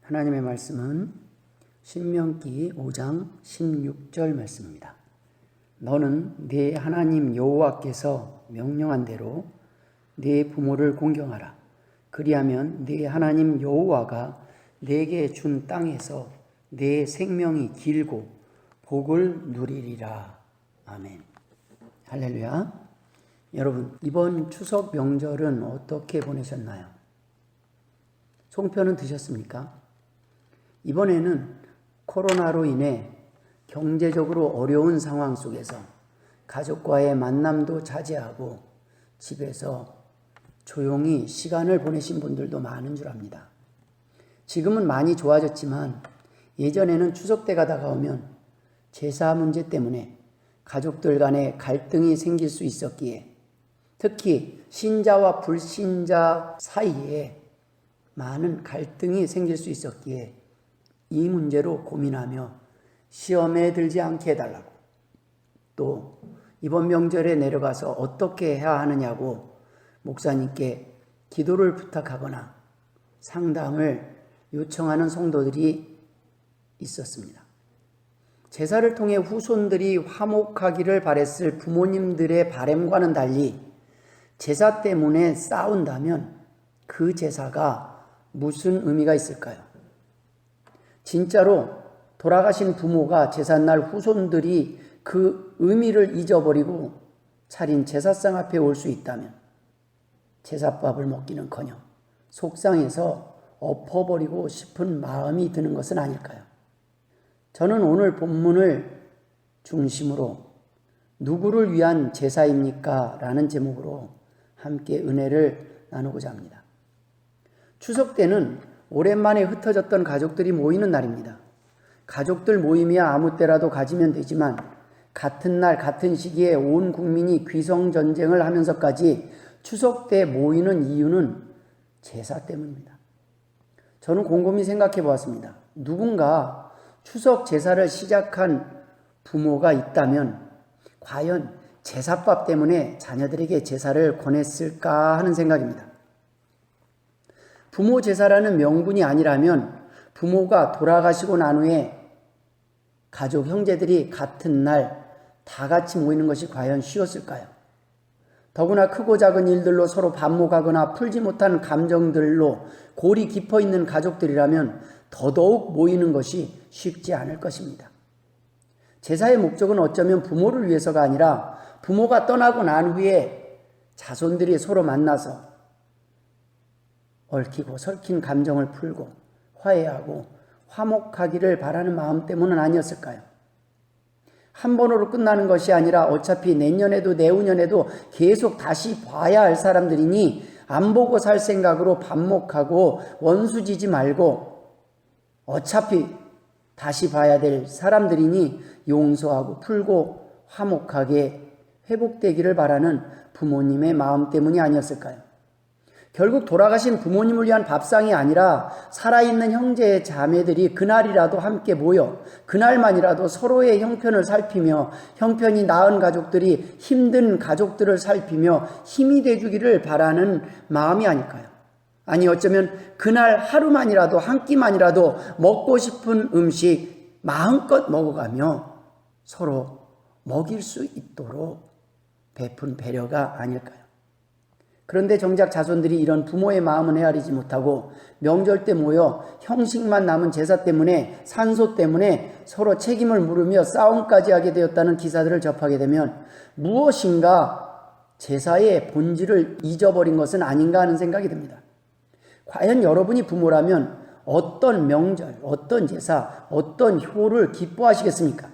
하나님의 말씀은 신명기 5장 16절 말씀입니다. 너는 네 하나님 여호와께서 명령한 대로 네 부모를 공경하라. 그리하면 네 하나님 여호와가 네게 준 땅에서 네 생명이 길고 복을 누리리라. 아멘. 할렐루야. 여러분, 이번 추석 명절은 어떻게 보내셨나요? 송편은 드셨습니까? 이번에는 코로나로 인해 경제적으로 어려운 상황 속에서 가족과의 만남도 자제하고 집에서 조용히 시간을 보내신 분들도 많은 줄 압니다. 지금은 많이 좋아졌지만 예전에는 추석 때가 다가오면 제사 문제 때문에 가족들 간에 갈등이 생길 수 있었기에, 특히 신자와 불신자 사이에 많은 갈등이 생길 수 있었기에 이 문제로 고민하며 시험에 들지 않게 해달라고, 또 이번 명절에 내려가서 어떻게 해야 하느냐고 목사님께 기도를 부탁하거나 상담을 요청하는 성도들이 있었습니다. 제사를 통해 후손들이 화목하기를 바랬을 부모님들의 바람과는 달리 제사 때문에 싸운다면 그 제사가 무슨 의미가 있을까요? 진짜로 돌아가신 부모가 제삿날 후손들이 그 의미를 잊어버리고 차린 제사상 앞에 올 수 있다면 제사밥을 먹기는커녕 속상해서 엎어버리고 싶은 마음이 드는 것은 아닐까요? 저는 오늘 본문을 중심으로 누구를 위한 제사입니까? 라는 제목으로 함께 은혜를 나누고자 합니다. 추석 때는 오랜만에 흩어졌던 가족들이 모이는 날입니다. 가족들 모임이야 아무 때라도 가지면 되지만 같은 날 같은 시기에 온 국민이 귀성전쟁을 하면서까지 추석 때 모이는 이유는 제사 때문입니다. 저는 곰곰이 생각해 보았습니다. 누군가 추석 제사를 시작한 부모가 있다면 과연 제사밥 때문에 자녀들에게 제사를 권했을까 하는 생각입니다. 부모 제사라는 명분이 아니라면 부모가 돌아가시고 난 후에 가족 형제들이 같은 날 다 같이 모이는 것이 과연 쉬웠을까요? 더구나 크고 작은 일들로 서로 반목하거나 풀지 못한 감정들로 골이 깊어 있는 가족들이라면 더더욱 모이는 것이 쉽지 않을 것입니다. 제사의 목적은 어쩌면 부모를 위해서가 아니라 부모가 떠나고 난 후에 자손들이 서로 만나서 얽히고 설킨 감정을 풀고 화해하고 화목하기를 바라는 마음 때문은 아니었을까요? 한 번으로 끝나는 것이 아니라 어차피 내년에도 내후년에도 계속 다시 봐야 할 사람들이니 안 보고 살 생각으로 반목하고 원수지지 말고 어차피 다시 봐야 될 사람들이니 용서하고 풀고 화목하게 회복되기를 바라는 부모님의 마음 때문이 아니었을까요? 결국 돌아가신 부모님을 위한 밥상이 아니라 살아있는 형제 자매들이 그날이라도 함께 모여 그날만이라도 서로의 형편을 살피며 형편이 나은 가족들이 힘든 가족들을 살피며 힘이 돼주기를 바라는 마음이 아닐까요? 아니 어쩌면 그날 하루만이라도 한 끼만이라도 먹고 싶은 음식 마음껏 먹어가며 서로 먹일 수 있도록 베푼 배려가 아닐까요? 그런데 정작 자손들이 이런 부모의 마음은 헤아리지 못하고 명절 때 모여 형식만 남은 제사 때문에 산소 때문에 서로 책임을 물으며 싸움까지 하게 되었다는 기사들을 접하게 되면 무엇인가 제사의 본질을 잊어버린 것은 아닌가 하는 생각이 듭니다. 과연 여러분이 부모라면 어떤 명절, 어떤 제사, 어떤 효를 기뻐하시겠습니까?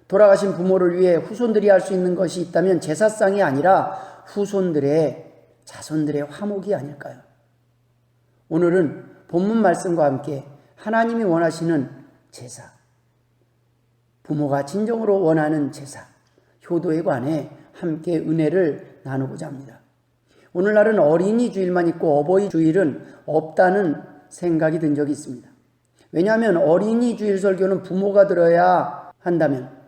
돌아가신 부모를 위해 후손들이 할 수 있는 것이 있다면 제사상이 아니라 후손들의 자손들의 화목이 아닐까요? 오늘은 본문 말씀과 함께 하나님이 원하시는 제사, 부모가 진정으로 원하는 제사, 효도에 관해 함께 은혜를 나누고자 합니다. 오늘날은 어린이 주일만 있고 어버이 주일은 없다는 생각이 든 적이 있습니다. 왜냐하면 어린이 주일 설교는 부모가 들어야 한다면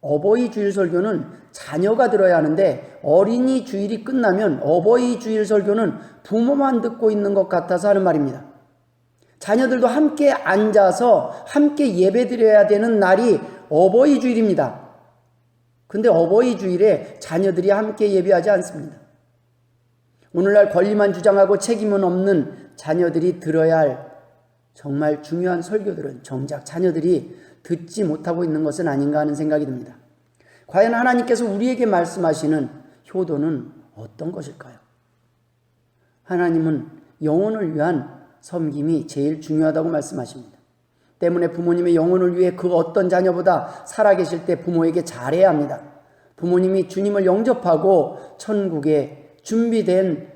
어버이 주일 설교는 자녀가 들어야 하는데 어린이 주일이 끝나면 어버이 주일 설교는 부모만 듣고 있는 것 같아서 하는 말입니다. 자녀들도 함께 앉아서 함께 예배드려야 되는 날이 어버이 주일입니다. 근데 어버이 주일에 자녀들이 함께 예배하지 않습니다. 오늘날 권리만 주장하고 책임은 없는 자녀들이 들어야 할 정말 중요한 설교들은 정작 자녀들이 듣지 못하고 있는 것은 아닌가 하는 생각이 듭니다. 과연 하나님께서 우리에게 말씀하시는 효도는 어떤 것일까요? 하나님은 영혼을 위한 섬김이 제일 중요하다고 말씀하십니다. 때문에 부모님의 영혼을 위해 그 어떤 자녀보다 살아계실 때 부모에게 잘해야 합니다. 부모님이 주님을 영접하고 천국에 준비된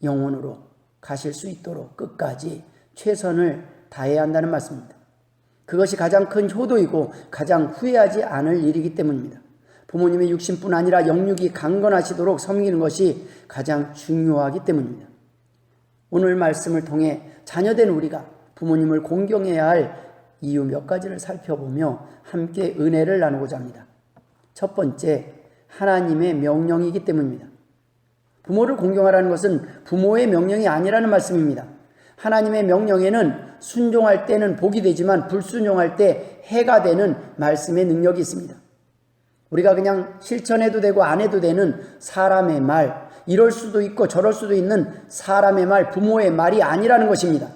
영혼으로 가실 수 있도록 끝까지 최선을 다해야 한다는 말씀입니다. 그것이 가장 큰 효도이고 가장 후회하지 않을 일이기 때문입니다. 부모님의 육신뿐 아니라 영육이 강건하시도록 섬기는 것이 가장 중요하기 때문입니다. 오늘 말씀을 통해 자녀된 우리가 부모님을 공경해야 할 이유 몇 가지를 살펴보며 함께 은혜를 나누고자 합니다. 첫 번째, 하나님의 명령이기 때문입니다. 부모를 공경하라는 것은 부모의 명령이 아니라는 말씀입니다. 하나님의 명령에는 순종할 때는 복이 되지만 불순종할 때 해가 되는 말씀의 능력이 있습니다. 우리가 그냥 실천해도 되고 안 해도 되는 사람의 말, 이럴 수도 있고 저럴 수도 있는 사람의 말, 부모의 말이 아니라는 것입니다.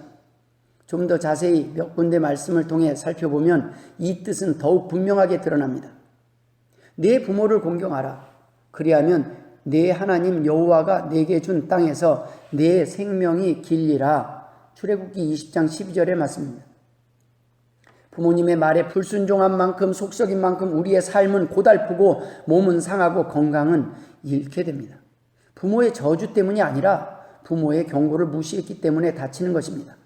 좀 더 자세히 몇 군데 말씀을 통해 살펴보면 이 뜻은 더욱 분명하게 드러납니다. 내 부모를 공경하라. 그리하면 내 하나님 여호와가 내게 준 땅에서 내 생명이 길리라. 출애굽기 20장 12절의 말씀입니다. 부모님의 말에 불순종한 만큼 속썩인 만큼 우리의 삶은 고달프고 몸은 상하고 건강은 잃게 됩니다. 부모의 저주 때문이 아니라 부모의 경고를 무시했기 때문에 다치는 것입니다.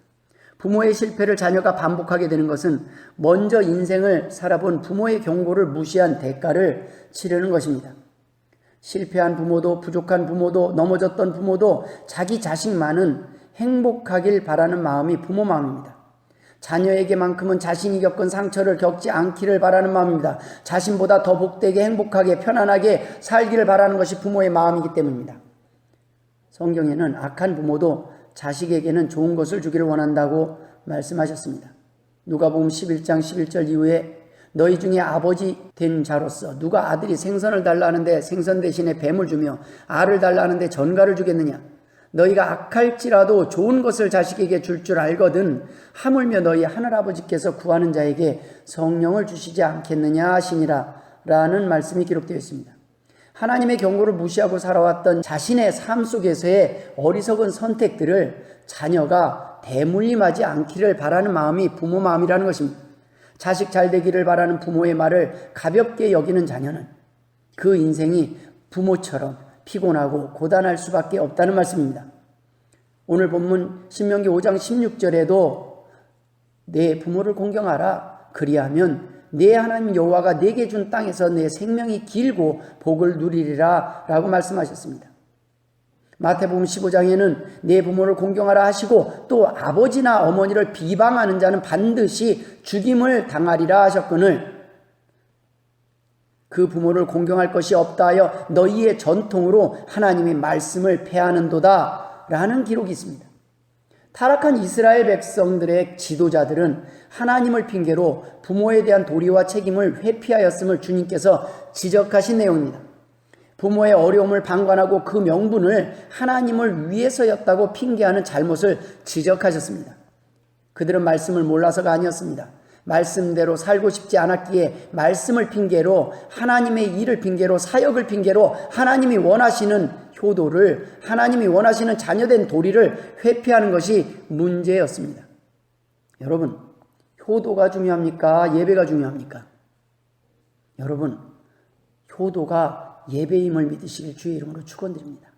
부모의 실패를 자녀가 반복하게 되는 것은 먼저 인생을 살아본 부모의 경고를 무시한 대가를 치르는 것입니다. 실패한 부모도 부족한 부모도 넘어졌던 부모도 자기 자식만은 행복하길 바라는 마음이 부모 마음입니다. 자녀에게만큼은 자신이 겪은 상처를 겪지 않기를 바라는 마음입니다. 자신보다 더 복되게 행복하게 편안하게 살기를 바라는 것이 부모의 마음이기 때문입니다. 성경에는 악한 부모도 자식에게는 좋은 것을 주기를 원한다고 말씀하셨습니다. 누가복음 11장 11절 이후에 너희 중에 아버지 된 자로서 누가 아들이 생선을 달라 하는데 생선 대신에 뱀을 주며 알을 달라 하는데 전갈을 주겠느냐? 너희가 악할지라도 좋은 것을 자식에게 줄 알거든 하물며 너희 하늘아버지께서 구하는 자에게 성령을 주시지 않겠느냐 하시니라 라는 말씀이 기록되어 있습니다. 하나님의 경고를 무시하고 살아왔던 자신의 삶 속에서의 어리석은 선택들을 자녀가 대물림하지 않기를 바라는 마음이 부모 마음이라는 것입니다. 자식 잘 되기를 바라는 부모의 말을 가볍게 여기는 자녀는 그 인생이 부모처럼 피곤하고 고단할 수밖에 없다는 말씀입니다. 오늘 본문 신명기 5장 16절에도 내 부모를 공경하라. 그리하면 내 하나님 여호와가 내게 준 땅에서 내 생명이 길고 복을 누리리라 라고 말씀하셨습니다. 마태복음 15장에는 내 부모를 공경하라 하시고 또 아버지나 어머니를 비방하는 자는 반드시 죽임을 당하리라 하셨거늘 그 부모를 공경할 것이 없다 하여 너희의 전통으로 하나님의 말씀을 폐하는도다 라는 기록이 있습니다. 타락한 이스라엘 백성들의 지도자들은 하나님을 핑계로 부모에 대한 도리와 책임을 회피하였음을 주님께서 지적하신 내용입니다. 부모의 어려움을 방관하고 그 명분을 하나님을 위해서였다고 핑계하는 잘못을 지적하셨습니다. 그들은 말씀을 몰라서가 아니었습니다. 말씀대로 살고 싶지 않았기에 말씀을 핑계로 하나님의 일을 핑계로 사역을 핑계로 하나님이 원하시는 효도를 하나님이 원하시는 자녀된 도리를 회피하는 것이 문제였습니다. 여러분, 효도가 중요합니까? 예배가 중요합니까? 여러분, 효도가 예배임을 믿으시길 주의 이름으로 축원드립니다.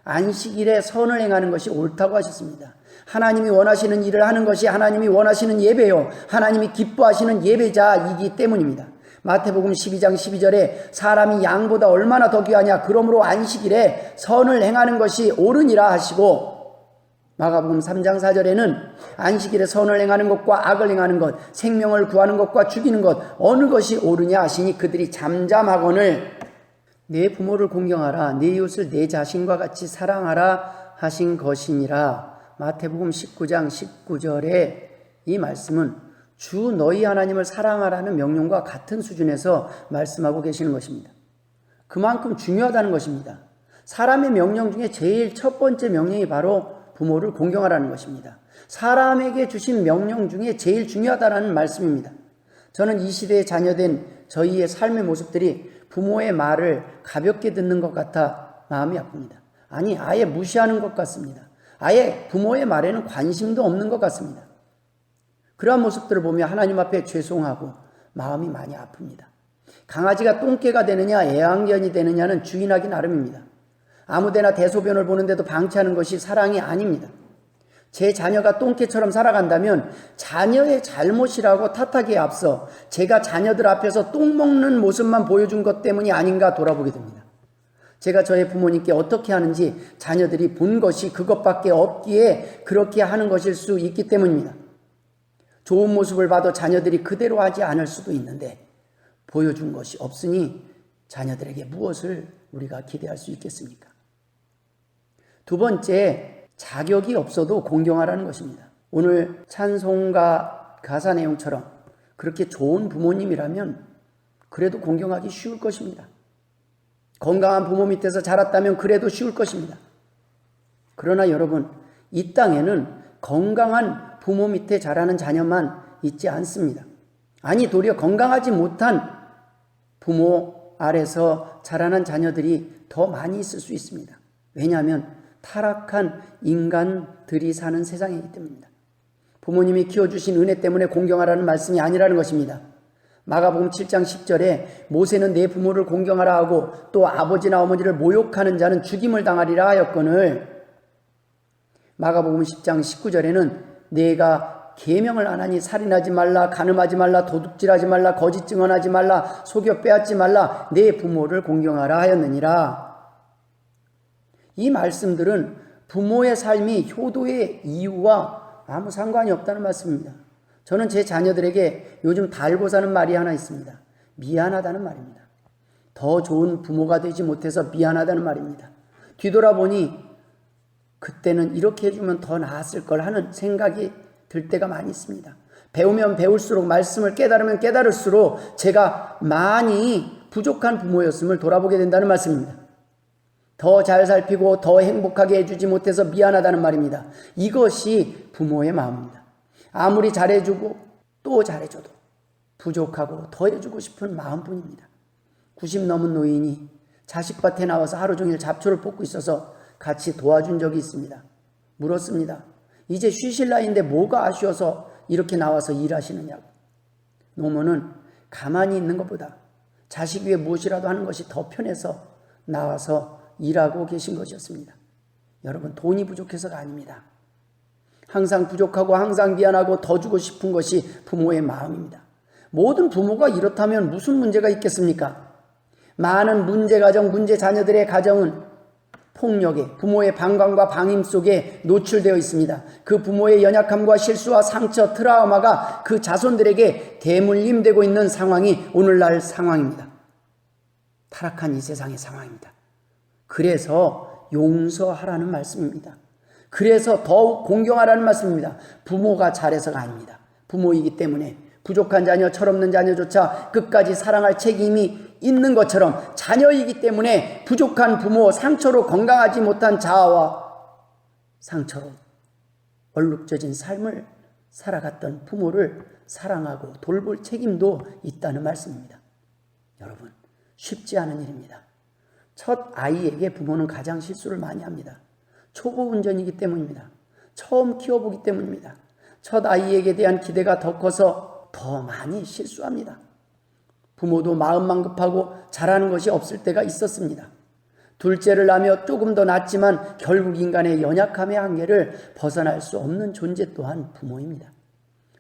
안식일에 선을 행하는 것이 옳다고 하셨습니다. 하나님이 원하시는 일을 하는 것이 하나님이 원하시는 예배요 하나님이 기뻐하시는 예배자이기 때문입니다. 마태복음 12장 12절에 사람이 양보다 얼마나 더 귀하냐 그러므로 안식일에 선을 행하는 것이 옳으니라 하시고 마가복음 3장 4절에는 안식일에 선을 행하는 것과 악을 행하는 것 생명을 구하는 것과 죽이는 것 어느 것이 옳으냐 하시니 그들이 잠잠하거늘 내 부모를 공경하라 내 이웃을 내 자신과 같이 사랑하라 하신 것이니라 마태복음 19장 19절의 이 말씀은 주 너희 하나님을 사랑하라는 명령과 같은 수준에서 말씀하고 계시는 것입니다. 그만큼 중요하다는 것입니다. 사람의 명령 중에 제일 첫 번째 명령이 바로 부모를 공경하라는 것입니다. 사람에게 주신 명령 중에 제일 중요하다는 말씀입니다. 저는 이 시대에 자녀된 저희의 삶의 모습들이 부모의 말을 가볍게 듣는 것 같아 마음이 아픕니다. 아니, 아예 무시하는 것 같습니다. 아예 부모의 말에는 관심도 없는 것 같습니다. 그러한 모습들을 보며 하나님 앞에 죄송하고 마음이 많이 아픕니다. 강아지가 똥개가 되느냐 애완견이 되느냐는 주인하기 나름입니다. 아무데나 대소변을 보는데도 방치하는 것이 사랑이 아닙니다. 제 자녀가 똥개처럼 살아간다면 자녀의 잘못이라고 탓하기에 앞서 제가 자녀들 앞에서 똥 먹는 모습만 보여준 것 때문이 아닌가 돌아보게 됩니다. 제가 저의 부모님께 어떻게 하는지 자녀들이 본 것이 그것밖에 없기에 그렇게 하는 것일 수 있기 때문입니다. 좋은 모습을 봐도 자녀들이 그대로 하지 않을 수도 있는데 보여준 것이 없으니 자녀들에게 무엇을 우리가 기대할 수 있겠습니까? 두 번째, 자격이 없어도 공경하라는 것입니다. 오늘 찬송가 가사 내용처럼 그렇게 좋은 부모님이라면 그래도 공경하기 쉬울 것입니다. 건강한 부모 밑에서 자랐다면 그래도 쉬울 것입니다. 그러나 여러분, 이 땅에는 건강한 부모 밑에 자라는 자녀만 있지 않습니다. 아니, 도리어 건강하지 못한 부모 아래서 자라난 자녀들이 더 많이 있을 수 있습니다. 왜냐하면 타락한 인간들이 사는 세상이기 때문입니다. 부모님이 키워주신 은혜 때문에 공경하라는 말씀이 아니라는 것입니다. 마가복음 7장 10절에 모세는 내 부모를 공경하라 하고 또 아버지나 어머니를 모욕하는 자는 죽임을 당하리라 하였거늘, 마가복음 10장 19절에는 내가 계명을 안 하니 살인하지 말라, 간음하지 말라, 도둑질하지 말라, 거짓 증언하지 말라, 속여 빼앗지 말라, 내 부모를 공경하라 하였느니라. 이 말씀들은 부모의 삶이 효도의 이유와 아무 상관이 없다는 말씀입니다. 저는 제 자녀들에게 요즘 달고 사는 말이 하나 있습니다. 미안하다는 말입니다. 더 좋은 부모가 되지 못해서 미안하다는 말입니다. 뒤돌아보니 그때는 이렇게 해주면 더 나았을 걸 하는 생각이 들 때가 많이 있습니다. 배우면 배울수록, 말씀을 깨달으면 깨달을수록 제가 많이 부족한 부모였음을 돌아보게 된다는 말씀입니다. 더 잘 살피고 더 행복하게 해주지 못해서 미안하다는 말입니다. 이것이 부모의 마음입니다. 아무리 잘해주고 또 잘해줘도 부족하고 더 해주고 싶은 마음뿐입니다. 90 넘은 노인이 자식밭에 나와서 하루 종일 잡초를 뽑고 있어서 같이 도와준 적이 있습니다. 물었습니다. 이제 쉬실 나이인데 뭐가 아쉬워서 이렇게 나와서 일하시느냐고. 노모는 가만히 있는 것보다 자식 위해 무엇이라도 하는 것이 더 편해서 나와서 일하고 계신 것이었습니다. 여러분, 돈이 부족해서가 아닙니다. 항상 부족하고 항상 미안하고 더 주고 싶은 것이 부모의 마음입니다. 모든 부모가 이렇다면 무슨 문제가 있겠습니까? 많은 문제 가정, 문제 자녀들의 가정은 폭력에, 부모의 방관과 방임 속에 노출되어 있습니다. 그 부모의 연약함과 실수와 상처, 트라우마가 그 자손들에게 대물림되고 있는 상황이 오늘날 상황입니다. 타락한 이 세상의 상황입니다. 그래서 용서하라는 말씀입니다. 그래서 더욱 공경하라는 말씀입니다. 부모가 잘해서가 아닙니다. 부모이기 때문에 부족한 자녀, 철없는 자녀조차 끝까지 사랑할 책임이 있는 것처럼 자녀이기 때문에 부족한 부모, 상처로 건강하지 못한 자아와 상처로 얼룩져진 삶을 살아갔던 부모를 사랑하고 돌볼 책임도 있다는 말씀입니다. 여러분, 쉽지 않은 일입니다. 첫 아이에게 부모는 가장 실수를 많이 합니다. 초보 운전이기 때문입니다. 처음 키워보기 때문입니다. 첫 아이에게 대한 기대가 더 커서 더 많이 실수합니다. 부모도 마음만 급하고 잘하는 것이 없을 때가 있었습니다. 둘째를 낳으며 조금 더 낫지만 결국 인간의 연약함의 한계를 벗어날 수 없는 존재 또한 부모입니다.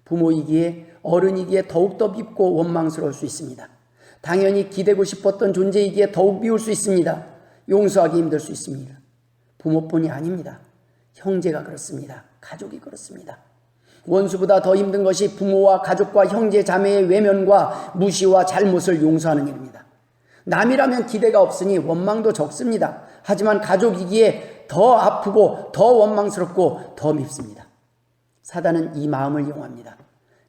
부모이기에, 어른이기에 더욱더 밉고 원망스러울 수 있습니다. 당연히 기대고 싶었던 존재이기에 더욱 미울 수 있습니다. 용서하기 힘들 수 있습니다. 부모뿐이 아닙니다. 형제가 그렇습니다. 가족이 그렇습니다. 원수보다 더 힘든 것이 부모와 가족과 형제 자매의 외면과 무시와 잘못을 용서하는 일입니다. 남이라면 기대가 없으니 원망도 적습니다. 하지만 가족이기에 더 아프고 더 원망스럽고 더 밉습니다. 사단은 이 마음을 이용합니다.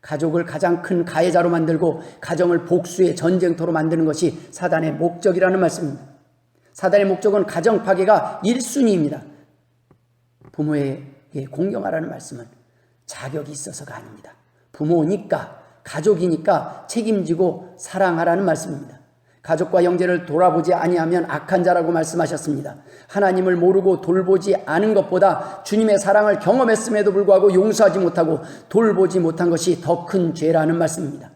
가족을 가장 큰 가해자로 만들고 가정을 복수의 전쟁터로 만드는 것이 사단의 목적이라는 말씀입니다. 사단의 목적은 가정 파괴가 1순위입니다. 부모에게 공경하라는 말씀은 자격이 있어서가 아닙니다. 부모니까, 가족이니까 책임지고 사랑하라는 말씀입니다. 가족과 형제를 돌아보지 아니하면 악한 자라고 말씀하셨습니다. 하나님을 모르고 돌보지 않은 것보다 주님의 사랑을 경험했음에도 불구하고 용서하지 못하고 돌보지 못한 것이 더 큰 죄라는 말씀입니다.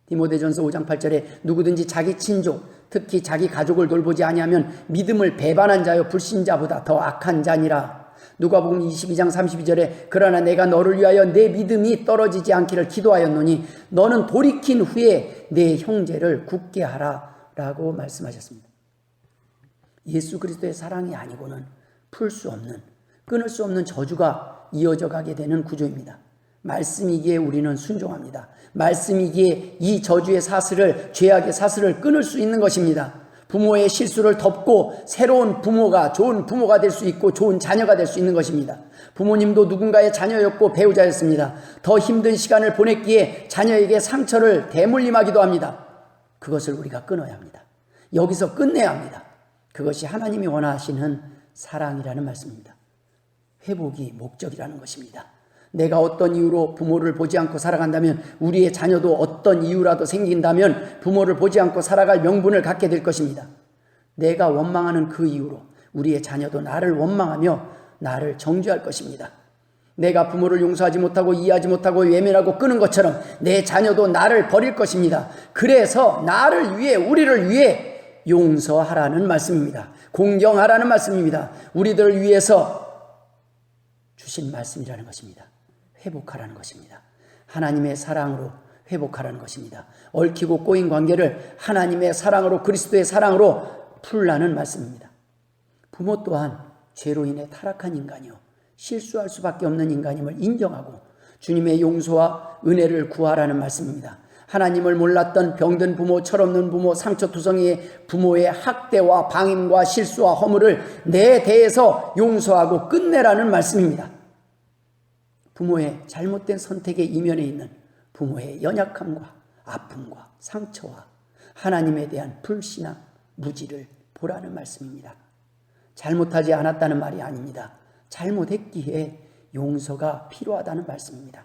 디모데전서 5장 8절에 누구든지 자기 친족, 특히 자기 가족을 돌보지 아니하면 믿음을 배반한 자여 불신자보다 더 악한 자니라. 누가복음 22장 32절에 그러나 내가 너를 위하여 내 믿음이 떨어지지 않기를 기도하였노니 너는 돌이킨 후에 내 형제를 굳게 하라 라고 말씀하셨습니다. 예수 그리스도의 사랑이 아니고는 풀 수 없는, 끊을 수 없는 저주가 이어져 가게 되는 구조입니다. 말씀이기에 우리는 순종합니다. 말씀이기에 이 저주의 사슬을, 죄악의 사슬을 끊을 수 있는 것입니다. 부모의 실수를 덮고 새로운 부모가, 좋은 부모가 될 수 있고 좋은 자녀가 될 수 있는 것입니다. 부모님도 누군가의 자녀였고 배우자였습니다. 더 힘든 시간을 보냈기에 자녀에게 상처를 대물림하기도 합니다. 그것을 우리가 끊어야 합니다. 여기서 끝내야 합니다. 그것이 하나님이 원하시는 사랑이라는 말씀입니다. 회복이 목적이라는 것입니다. 내가 어떤 이유로 부모를 보지 않고 살아간다면 우리의 자녀도 어떤 이유라도 생긴다면 부모를 보지 않고 살아갈 명분을 갖게 될 것입니다. 내가 원망하는 그 이유로 우리의 자녀도 나를 원망하며 나를 정죄할 것입니다. 내가 부모를 용서하지 못하고 이해하지 못하고 외면하고 끄는 것처럼 내 자녀도 나를 버릴 것입니다. 그래서 나를 위해, 우리를 위해 용서하라는 말씀입니다. 공경하라는 말씀입니다. 우리들을 위해서 주신 말씀이라는 것입니다. 회복하라는 것입니다. 하나님의 사랑으로 회복하라는 것입니다. 얽히고 꼬인 관계를 하나님의 사랑으로, 그리스도의 사랑으로 풀라는 말씀입니다. 부모 또한 죄로 인해 타락한 인간이요, 실수할 수밖에 없는 인간임을 인정하고 주님의 용서와 은혜를 구하라는 말씀입니다. 하나님을 몰랐던 병든 부모, 철없는 부모, 상처투성이의 부모의 학대와 방임과 실수와 허물을 내 대에서 용서하고 끝내라는 말씀입니다. 부모의 잘못된 선택의 이면에 있는 부모의 연약함과 아픔과 상처와 하나님에 대한 불신앙, 무지를 보라는 말씀입니다. 잘못하지 않았다는 말이 아닙니다. 잘못했기에 용서가 필요하다는 말씀입니다.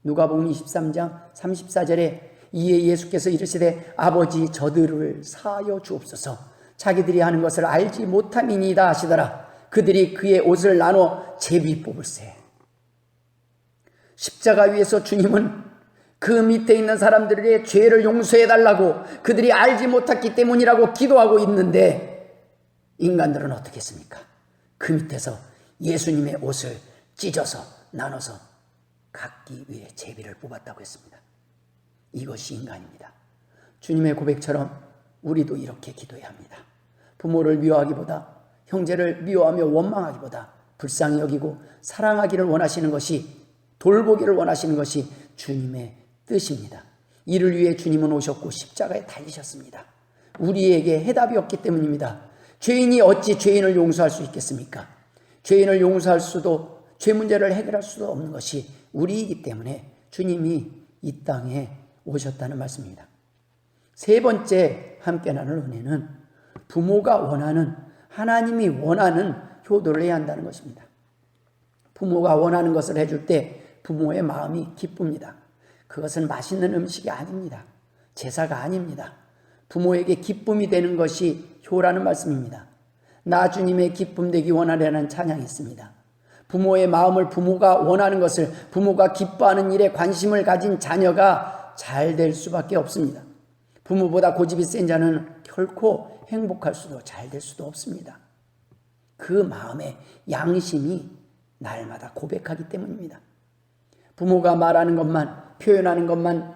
누가복음 23장 34절에 이에 예수께서 이르시되 아버지 저들을 사하여 주옵소서, 자기들이 하는 것을 알지 못함이니이다 하시더라. 그들이 그의 옷을 나눠 제비 뽑을세. 십자가 위에서 주님은 그 밑에 있는 사람들의 죄를 용서해달라고, 그들이 알지 못했기 때문이라고 기도하고 있는데 인간들은 어떻게 했습니까? 그 밑에서 예수님의 옷을 찢어서 나눠서 갖기 위해 제비를 뽑았다고 했습니다. 이것이 인간입니다. 주님의 고백처럼 우리도 이렇게 기도해야 합니다. 부모를 미워하기보다, 형제를 미워하며 원망하기보다 불쌍히 여기고 사랑하기를 원하시는 것이, 돌보기를 원하시는 것이 주님의 뜻입니다. 이를 위해 주님은 오셨고 십자가에 달리셨습니다. 우리에게 해답이 없기 때문입니다. 죄인이 어찌 죄인을 용서할 수 있겠습니까? 죄인을 용서할 수도, 죄 문제를 해결할 수도 없는 것이 우리이기 때문에 주님이 이 땅에 오셨다는 말씀입니다. 세 번째 함께 나눌 은혜는 부모가 원하는, 하나님이 원하는 효도를 해야 한다는 것입니다. 부모가 원하는 것을 해줄 때 부모의 마음이 기쁩니다. 그것은 맛있는 음식이 아닙니다. 제사가 아닙니다. 부모에게 기쁨이 되는 것이 효라는 말씀입니다. 나 주님의 기쁨 되기 원하려는 찬양이 있습니다. 부모의 마음을, 부모가 원하는 것을, 부모가 기뻐하는 일에 관심을 가진 자녀가 잘 될 수밖에 없습니다. 부모보다 고집이 센 자는 결코 행복할 수도 잘 될 수도 없습니다. 그 마음의 양심이 날마다 고백하기 때문입니다. 부모가 말하는 것만, 표현하는 것만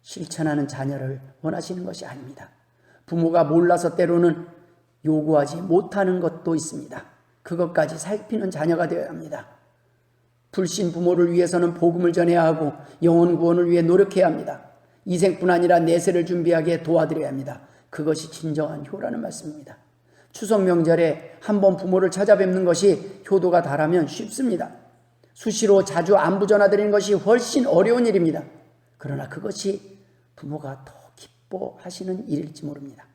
실천하는 자녀를 원하시는 것이 아닙니다. 부모가 몰라서 때로는 요구하지 못하는 것도 있습니다. 그것까지 살피는 자녀가 되어야 합니다. 불신 부모를 위해서는 복음을 전해야 하고 영혼 구원을 위해 노력해야 합니다. 이생뿐 아니라 내세를 준비하게 도와드려야 합니다. 그것이 진정한 효라는 말씀입니다. 추석 명절에 한번 부모를 찾아뵙는 것이 효도가 다라면 쉽습니다. 수시로 자주 안부 전화드리는 것이 훨씬 어려운 일입니다. 그러나 그것이 부모가 더 기뻐하시는 일일지 모릅니다.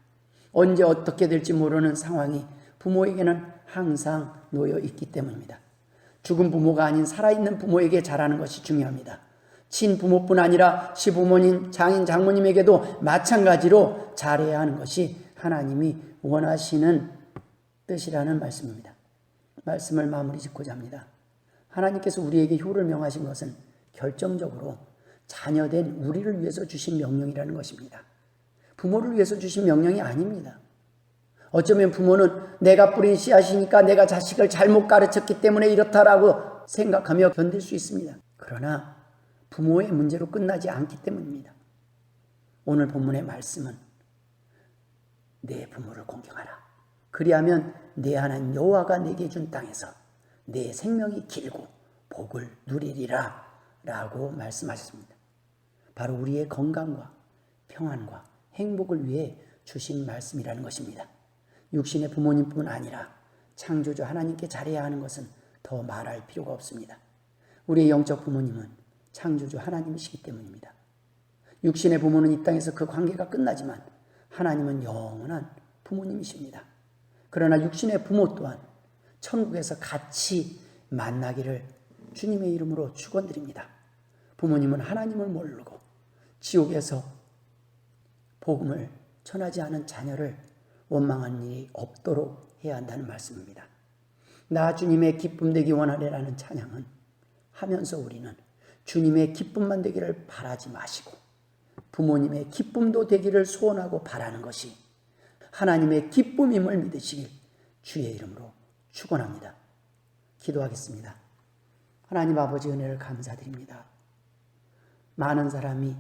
언제 어떻게 될지 모르는 상황이 부모에게는 항상 놓여 있기 때문입니다. 죽은 부모가 아닌 살아있는 부모에게 잘하는 것이 중요합니다. 친부모뿐 아니라 시부모님, 장인, 장모님에게도 마찬가지로 잘해야 하는 것이 하나님이 원하시는 뜻이라는 말씀입니다. 말씀을 마무리 짓고자 합니다. 하나님께서 우리에게 효를 명하신 것은 결정적으로 자녀된 우리를 위해서 주신 명령이라는 것입니다. 부모를 위해서 주신 명령이 아닙니다. 어쩌면 부모는 내가 뿌린 씨앗이니까 내가 자식을 잘못 가르쳤기 때문에 이렇다라고 생각하며 견딜 수 있습니다. 그러나 부모의 문제로 끝나지 않기 때문입니다. 오늘 본문의 말씀은 내 부모를 공경하라. 그리하면 내 하나님 여호와가 내게 준 땅에서 내 생명이 길고 복을 누리리라 라고 말씀하셨습니다. 바로 우리의 건강과 평안과 행복을 위해 주신 말씀이라는 것입니다. 육신의 부모님뿐 아니라 창조주 하나님께 잘해야 하는 것은 더 말할 필요가 없습니다. 우리의 영적 부모님은 창조주 하나님이시기 때문입니다. 육신의 부모는 이 땅에서 그 관계가 끝나지만 하나님은 영원한 부모님이십니다. 그러나 육신의 부모 또한 천국에서 같이 만나기를 주님의 이름으로 축원드립니다. 부모님은 하나님을 모르고 지옥에서 복음을 전하지 않은 자녀를 원망한 일이 없도록 해야 한다는 말씀입니다. 나 주님의 기쁨 되기 원하리라는 찬양은 하면서 우리는 주님의 기쁨만 되기를 바라지 마시고 부모님의 기쁨도 되기를 소원하고 바라는 것이 하나님의 기쁨임을 믿으시길 주의 이름으로 축원합니다. 기도하겠습니다. 하나님 아버지 은혜를 감사드립니다. 많은 사람이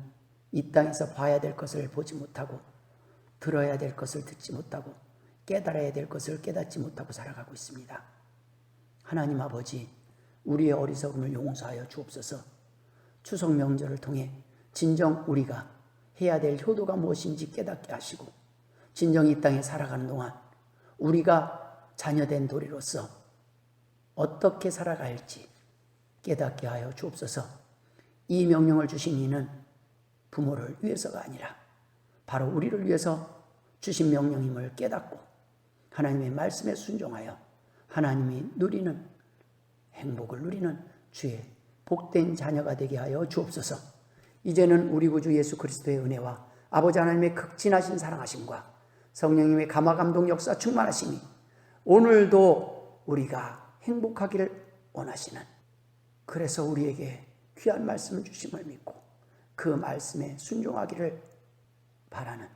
이 땅에서 봐야 될 것을 보지 못하고 들어야 될 것을 듣지 못하고 깨달아야 될 것을 깨닫지 못하고 살아가고 있습니다. 하나님 아버지, 우리의 어리석음을 용서하여 주옵소서. 추석 명절을 통해 진정 우리가 해야 될 효도가 무엇인지 깨닫게 하시고 진정 이 땅에 살아가는 동안 우리가 자녀된 도리로서 어떻게 살아가야 할지 깨닫게 하여 주옵소서. 이 명령을 주신 이는 부모를 위해서가 아니라 바로 우리를 위해서 주신 명령임을 깨닫고 하나님의 말씀에 순종하여 하나님이 누리는 행복을 누리는 주의 복된 자녀가 되게 하여 주옵소서. 이제는 우리 구주 예수 그리스도의 은혜와 아버지 하나님의 극진하신 사랑하심과 성령님의 감화감동 역사 충만하심이 오늘도 우리가 행복하기를 원하시는, 그래서 우리에게 귀한 말씀을 주심을 믿고 그 말씀에 순종하기를 바라는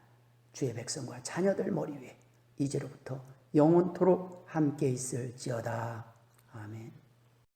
주의 백성과 자녀들 머리 위에 이제로부터 영원토록 함께 있을지어다. 아멘.